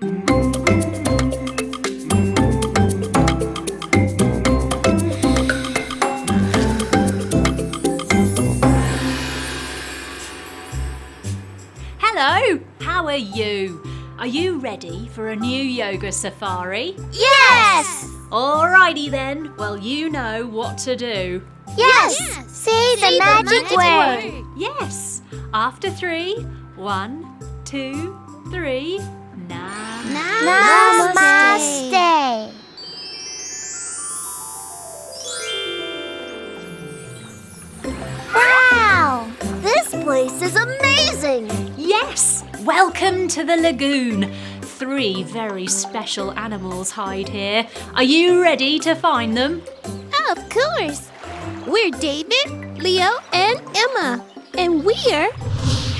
Hello, how are you? Are you ready for a new yoga safari? Yes! Alrighty then, well you know what to do. Yes! Say the magic word. Yes, after 3, 1, 2, 3, Namaste. Wow! This place is amazing! Yes, welcome to the Lagoon. 3 very special animals hide here. Are you ready to find them? Of course. We're David, Leo, and Emma. And we're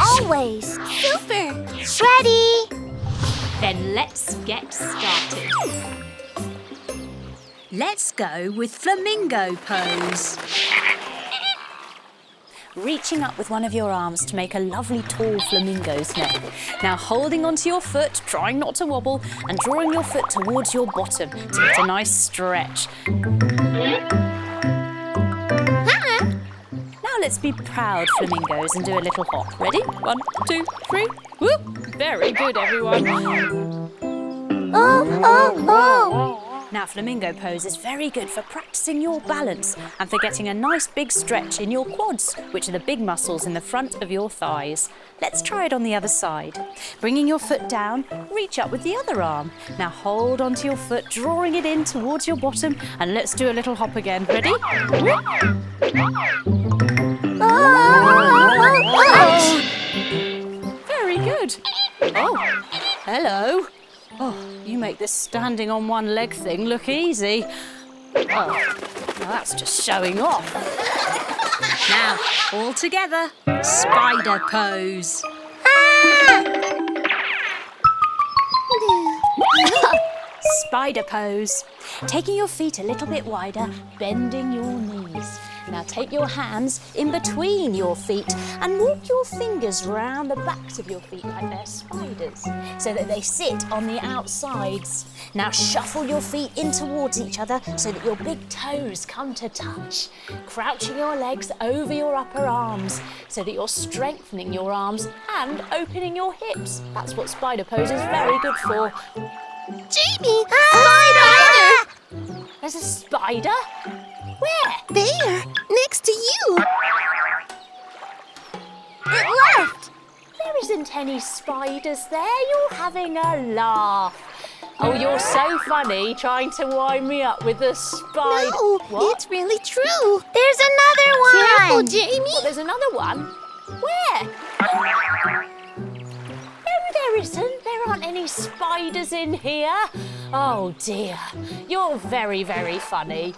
Always super. ready! Then let's get started. Let's go with Flamingo Pose. Reaching up with one of your arms to make a lovely tall flamingo's neck. Now holding onto your foot, trying not to wobble, and drawing your foot towards your bottom to get a nice stretch. Now let's be proud flamingos and do a little hop. Ready? 1, 2, 3. Whoop! Very good, everyone. Oh! Now, Flamingo Pose is very good for practicing your balance and for getting a nice big stretch in your quads, which are the big muscles in the front of your thighs. Let's try it on the other side. Bringing your foot down, reach up with the other arm. Now hold onto your foot, drawing it in towards your bottom, and let's do a little hop again. Ready? Very good. Oh, hello. Oh, you make this standing on one leg thing look easy. Oh, now that's just showing off. Now, all together, spider pose. Spider pose. Taking your feet a little bit wider, bending your knees. Now take your hands in between your feet and walk your fingers round the backs of your feet like they're spiders, so that they sit on the outsides. Now shuffle your feet in towards each other so that your big toes come to touch. Crouching your legs over your upper arms so that you're strengthening your arms and opening your hips. That's what spider pose is very good for. Jamie! Spider! There's a spider? Where? There, next to you. It left! There isn't any spiders there. You're having a laugh. Oh, you're so funny trying to wind me up with the spider. No, What? it's really true. There's another one! Careful, Jamie. Well, there's another one. Where? No, there isn't. There aren't any spiders in here. Oh, dear. You're very, very funny.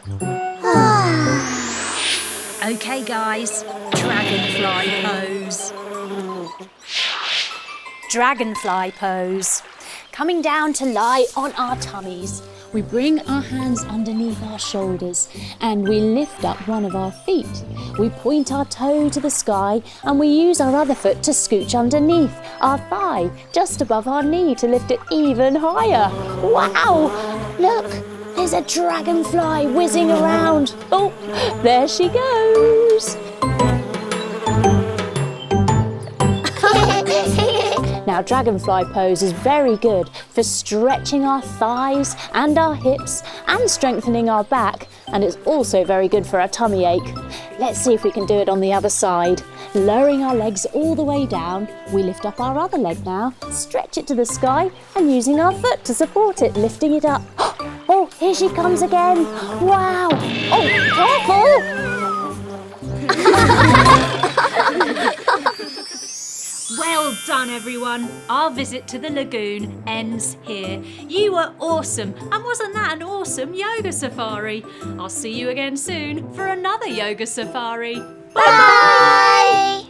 Okay, guys. Dragonfly pose. Dragonfly pose. Coming down to lie on our tummies. We bring our hands underneath our shoulders and we lift up one of our feet. We point our toe to the sky and we use our other foot to scooch underneath our thigh, just above our knee to lift it even higher. Wow! Look, there's a dragonfly whizzing around. Oh, there she goes. Now, dragonfly pose is very good for stretching our thighs and our hips and strengthening our back, and it's also very good for our tummy ache. Let's see if we can do it on the other side. Lowering our legs all the way down, we lift up our other leg now, stretch it to the sky, and using our foot to support it, lifting it up. Oh, here she comes again. Wow. Oh, careful. Well done, everyone. Our visit to the lagoon ends here. You were awesome, and wasn't that an awesome yoga safari? I'll see you again soon for another yoga safari. Bye!